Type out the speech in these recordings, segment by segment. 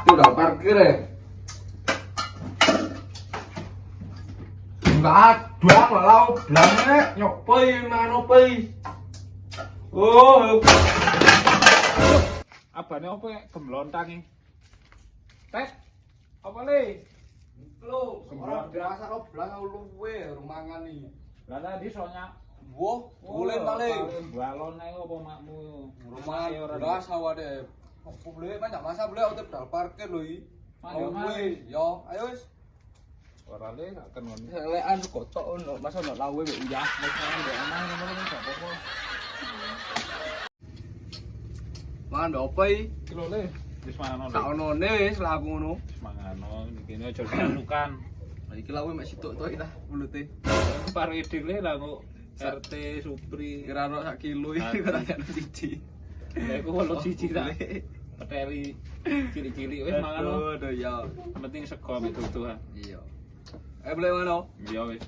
Udah parkir ya? Enggak ada malah blangnya nyopai manopai. Oh, Abane opo gemlontang iki? Tek. Apa le? lo ora biasa lo blang luwe rumangan iki. Lah tadi soalnya Woh, boleh paling. balon ae opo makmu? Rumangan beras awake. Opo boleh banyak masa boleh utip dal parkir lho iki. Luwe, yo, ayo wis. Ora le gak tenon. Lekan kotok ono, masa ono lawe mbek uyah, wis mangan mbek anak ngono gak apa-apa. Mangan mbek opo iki? Kilo le. Wis mangan Sak onone wis lah aku ngono. Wis mangan iki aja dianukan. Iki lawe mek situk to iki lah mulute. Pare dhewe lah kok RT Supri. Kira ono sak kilo iki kok tak siji. Lah iku 8 siji ta. Peteli cilik-cilik wis mangan. Aduh ya. Penting sego mek tutuhan. Iya. Boleh ngono. Iya wis.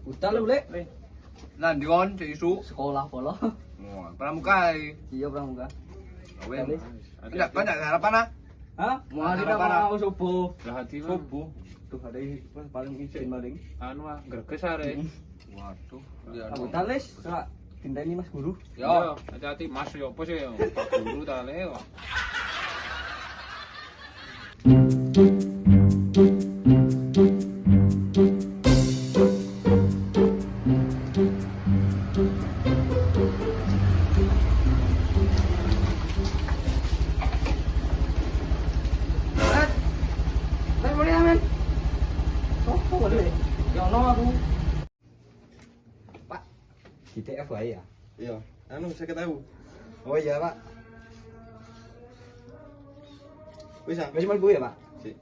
Utal boleh. Lah ndikon cek isu. Sekolah polo. Wah, pramuka iki. Iya pramuka. Wes. Enggak banyak harapan ah. Hah? Mau hari Harapan ah. mau subuh. Lah hati Subuh. Tuh ada paling izin paling. anu ah greges are. Waduh. Ya. Aku tales, Kak. Dinteni Mas Guru. Yo. Hati-hati Mas yo opo sih yo. Pak Guru ta le kok. Lah boleh amen. Sopo boleh. Yo no aku. Pak. ITF wae ya. Iya. Anu saya tahu. Oh iya, Pak. Wis ah. Wis mlebu ya, Pak? Sik.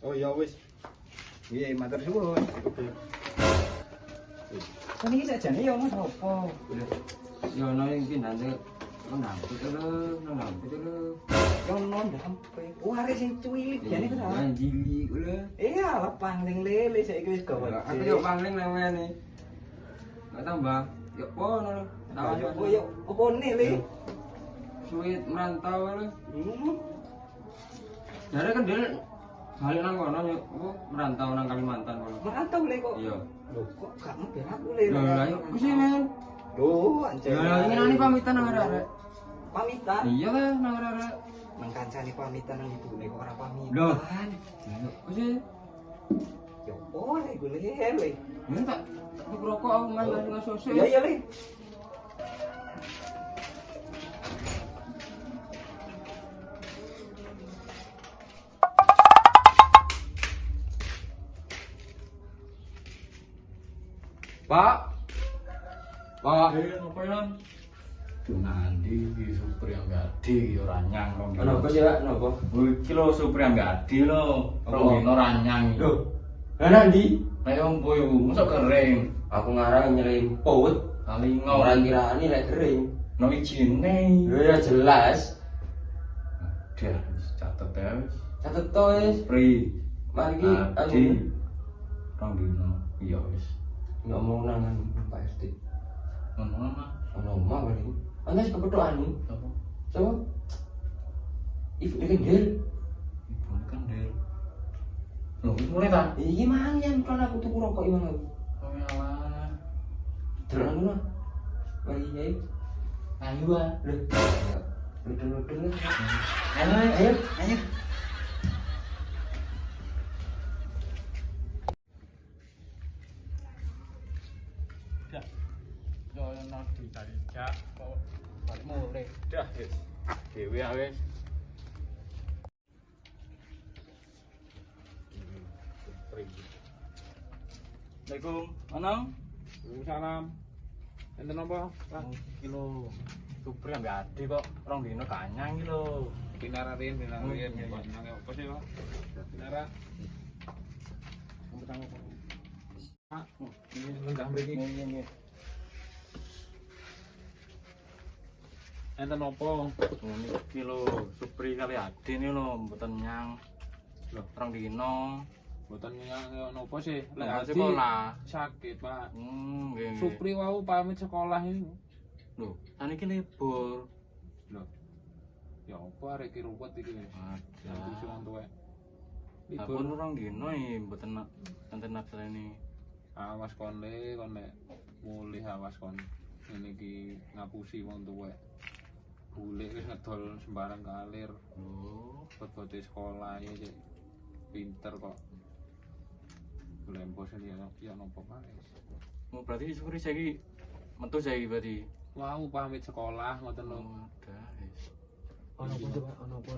Oh iya wis. Iya, matur suwun. Oke. Kan iki sajane yo Mas opo? Yo no yang pinane nang itu yang non sampai wah sing cuwilik jane ku ta Jili kula. iya lah pangling lele saiki wis gawe Aku yo pangling namanya. Enggak tambah. Yo pono. oh yo opo ne le Suwit merantau lho. hmm Jare kan dia balik nang kono yo apa merantau nang Kalimantan kono. merantau le kok Iya. lho kok gak mben aku le Lah yo kesini. lho anjir Ya ini pamitan nang arek-arek. pamitan Iya lah nang arek-arek. nang kancane pamitan nang ibune kok ora Loh. pamitan Wis yo boleh gue le ya tak rokok aku main dengan sosok. iya iya le Pak. Pak. Apa ya? Nanti di super yang gede orangnya Kenapa sih, Pak? Kenapa? iki lho super yang gede lho rong orangnya Loh. Lah nanti nek ompo iku mosok kering aku ngarang nyelim paut. kali Ora ngau kirani lek kering. no ijine Lho ya jelas. dia catet ya wis Catet to wis. pri Mari ki adi anu rong dino iya wis enggak mau nangan Pak RT. ngono mah Ono omah paling. Antas kepethukane. apa Coba. Ibu kendel. ibu kan der lho wis mulai ta Iki mangan kan aku tuku rokok imang aku. oh ya Allah Delok anu mah. Mari ayo. ayo ah Lho. Ludul-ludul. ayo ayo ayo Yo nang ditarijak kok balik mulai. Dah wis. Dewe ah wis. Assalamualaikum. Ana? Waalaikumsalam. Enten apa? Pak. Kilo supri ambek ade kok rong dino kanyang iki lho. Pinara Rin. Nang apa sih, Pak? Pinara. Pak, ini rendang mriki. Nggih. Enten apa? Ngene iki lho, supri kali ade ini lho mboten nyang. Lho, Rong dino. mboten nyang napa sih? Lek Nggak Adi sekolah. sakit, Pak. Nggih. Supri wau pamit sekolah ini. Lho, saniki libur. Lho. Ya apa arek iki ruwet iki wis. Ada. Aku sing tuwek. Libur Libur rong dino iki mboten enten nafsane. awas kon nek mulih awas kon. Ini iki ngapusi wong tuwek. Bule wis ngedol sembarang kalir. Lho, Bote sekolah ya cek pinter kok. Lempos ini ya nopo pae. mau berarti supri saiki metu saiki berarti. Wau pamit sekolah ngoten lho. Udah, wis. Ono apa coba? Ono apa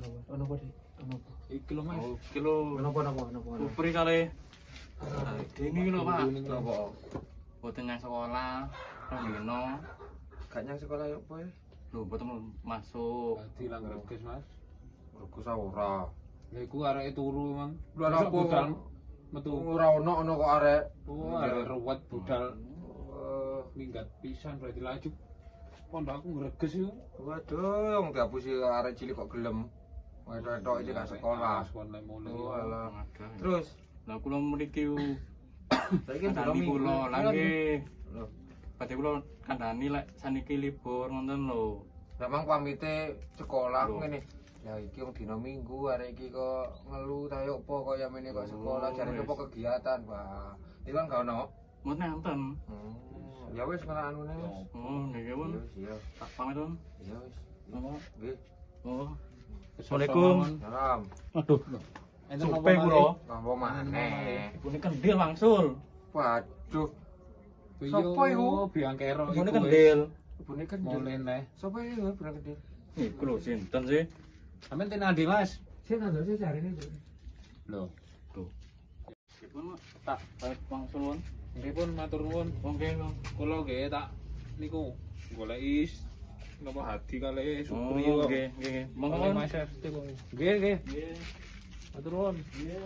Dik? Ono apa? Iki lho Mas. Oh, kilo Ono apa? supri kali. Ini lho, Pak. Apa? Boten nyang sekolah, rong dino. Gak nyang sekolah yo apa ya? Lho, boten masuk. Dadi lang reges Mas. Aku ora. Lha iku areke turu Mang. Lho apa? Budal metu. Ora ono kok arek. Oh, arek ruwet budal minggat pisan berarti laju. Pondok aku ngreges yo. Waduh, wong diapusi arek cilik kok gelem. Wedok iki gak sekolah. Kon nek mulih. Oh alah. Ada. Terus Lah kula mriki saiki kandhani minggu. kula lha nggih. Lho, Badhe kula kandhani lek saniki libur ngoten lho. memang pamite sekolah Lho. ngene. Ya iki wong dina Minggu, arek iki kok ngelu ta yo apa kaya mene kok sekolah jarene apa kegiatan, Pak. Iki kan gak ono. Mboten enten. Ya wis kena anune wis. Oh, nggih pun. Iya, Tak pamit pun. iya wis. Napa? Nggih. Oh. Assalamualaikum. Salam. Aduh. Enten Supe kula. Napa maneh? Ibune kendil wangsul. Waduh, Sopo Sopo iku? Biangkero Ibune iku kendil. ibune kan mulih neh. Sapa iki lho berang gede? Iku lho sinten sih? Sampeyan ten ndi, Mas? Sing ngandel sing jarine. Lho, Ibune tak balik wangsul pun. nggih pun matur nuwun. Oke, Bang. Kula nggih tak niku goleki napa hadi kali Oh, supri kok. nggih, nggih. Monggo, Monggo Mas. Mas RT kok. Nggih, nggih. Nggih. Matur nuwun. Nggih.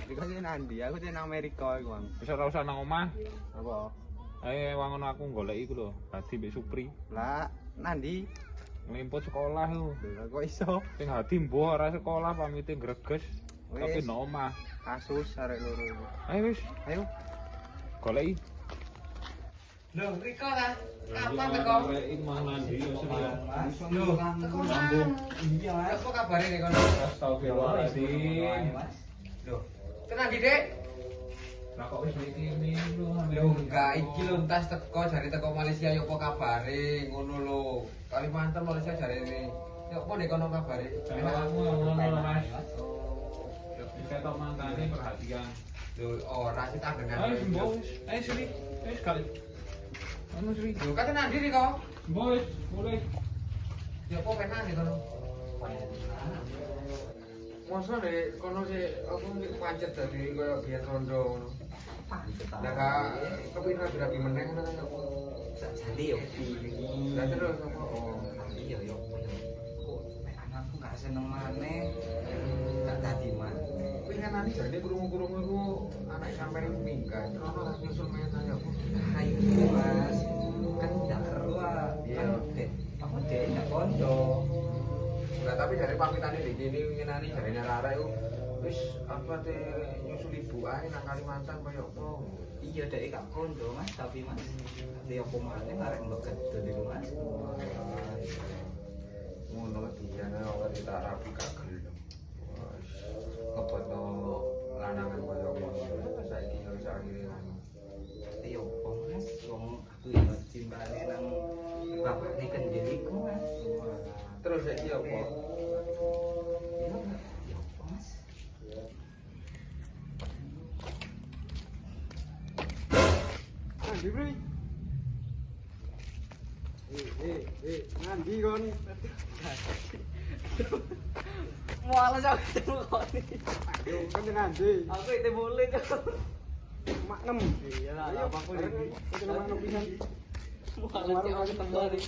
Iku sing nandi? Aku sing nang Amerika iku, Bang. Wis ora usah nang omah. Apa? Ae wangun aku goleki iku lho, hadi mbek supri. Lah, nandi? Nglimput sekolah lho. Lha kok iso? Sing hadi mbuh ora sekolah pamite greges. Tapi Wis. nang omah. Kasus arek loro iku. Ayo wis, Ayo. goleki. Lho, Riko kan? Kapan teko? Goleki mangan iki Lho, teko sambung. Iya, Mas. Apa kabare nek kono? Astagfirullahaladzim. Lho, tenan di, Dik? Lah kok wis mikir lho. Lho, enggak iki lho entas teko jare teko Malaysia yo apa kabare? Ngono lho. Kalimantan Malaysia jare ini. Yo apa nek kono kabare? Aku ngono Mas. Bisa tok mangkane perhatian. Lho, ora sih tak dengar. Ayo sembuh wis. Ayo Sri. Wis kali. Anu Sri. Lho, kan tenan di kok. Sembuh wis, boleh. Ya apa penak nek kono? Masa nek kono sih aku pancet dadi koyo biyen rondo ngono. Lah gak kepinter berapi meneng ngono kan aku. Jadi yo piye? Lah terus apa? Oh, Iya yo. Kok nek anakku gak seneng maneh. Gak dadi maneh. kuwi kan ani jane krungu-krungu iku anak sampeyan minggat. Ono lah nyusul meneh ya. Ayo Mas. Kan gak keru ah. Iya. Aku dek gak kondo. Lah tapi dari pamitane di kene ngenani jarene arek iku wis apa te nyusul ibu ae nang Kalimantan koyo apa. Iya dek gak kondo Mas, tapi Mas dia apa maneh arek mleket dadi Mas. Ngono dijane ora tak rapi gak gelem. Wes ngepoto lanangan koyo ngono. Saiki yo sakire kan. Iya apa Mas, wong aku yo cimbane nang bapakne kendiriku Mas. Terus saiki apa? Iya apa Mas? Nandi, Bro. Nandi kon. Males aku ketemu kok nih. Ayo kan dengan ndi. Aku itu boleh tuh. Mak 6. Iya lah, apa aku ini. Itu mak 6 pisan. Males aku ketemu hari.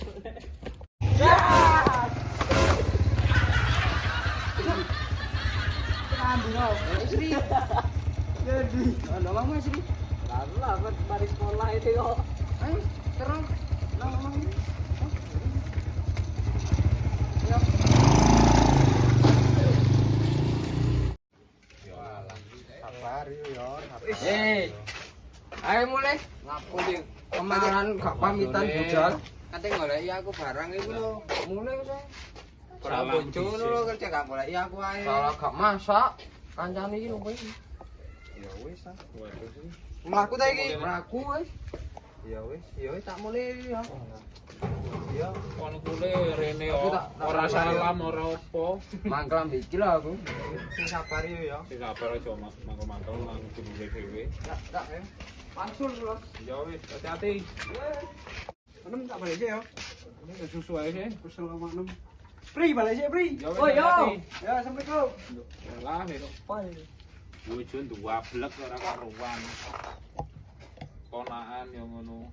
Sri. Jadi, ada lama sih. Lalu lah, aku balik sekolah itu kok. Ayo, terang. Lama ini. Sabar yo. Ayo mulai. Ngapu di kemarin gak pamitan bujal. Kate goleki aku barang iku lho. Mulai wis. Ora bojo lho kerja gak goleki aku ae. Salah gak masak. Kancane iki lho kowe. Ya wis ah. Mlaku ta iki? Mlaku wis. Ya wis. Ya wis tak mulai ya. Iya. Kon kule rene ora salam ora apa. Mangklam iki lho aku. Sing sabar yo ya. Sing sabar aja mangko-mangko nang dhewe dhewe. Tak ya. Mansul lho. Ya wis, hati-hati. Menem tak balik ya. Ini susu ae sih. Kesel sama 6. Pri balik sih Pri. Ya wis, Oh, yo. hati-hati. Ya assalamualaikum. Lah, itu. Wujud dua blek ora karuan. Ponakan yang ngono.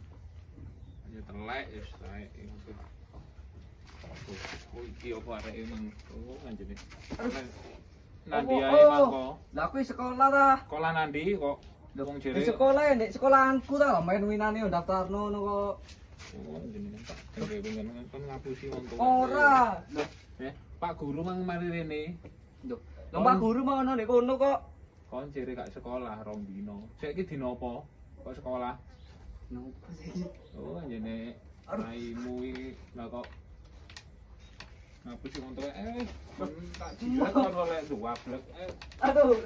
Ya telek ya sae itu. Oh, iki opo areke nang anjene. Nandi ae mangko. Lah aku sekolah ta. Sekolah nandi kok wong Di jere. sekolah ya, di sekolahanku ta main winane daftarno kok. Oh, anjene tak jere pengen kan ngapusi wong tuwa. Ora. Pak Guru mang mari rene. Lho, Pak Guru mau ono nek kono kok. Kon jere gak sekolah rong dino. Saiki dino apa? Kok sekolah? Nopo sih? Oh, anjene raimu iki lah kok ngapusi wong tuwa. Kon tak jilat kon oleh dua blek. Aduh.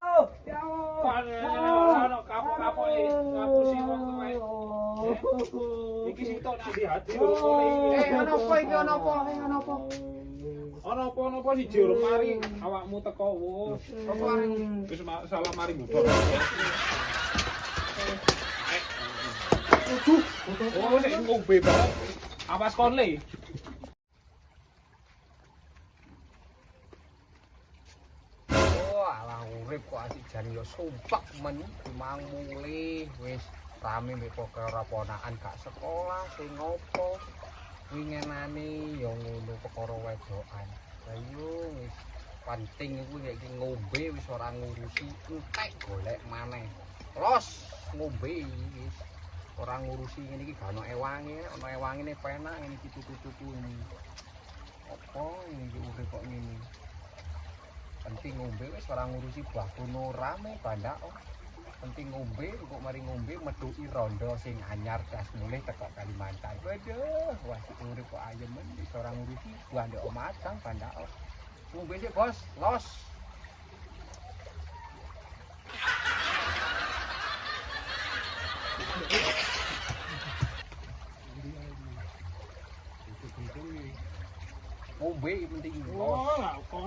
Oh, ya Kon ono kapok-kapok ngapusi wong tuwa. Iki sing tok nang hati Ono apa iki ono apa? Ono apa? Ono apa-apa siji urung mari awakmu teko. Apa arek? Wis salah mari mbok. Oh, sik ngombe banget. Awas kon le. alah urip kok asik jan yo sumpek men mang mulih wis rame mbek ora ponakan gak sekolah sing ngopo wingenane yo ngono perkara wedokan ayo wis penting iku nek iki ngombe wis ora ngurusi entek golek maneh los ngombe wis ora ngurusi ngene iki gak ono ewangine penak ngene iki tutu-tutu ini apa iki urip kok ngene penting ngombe wis ora ngurusi buah kuno rame bandak penting ngombe kok mari ngombe metuki rondo sing anyar gas mulih teko Kalimantan waduh wah urip kok ayem men wis ora ngurusi buah ndek omatang bandak ngombe sih bos los ngombe penting Oh, lah kon.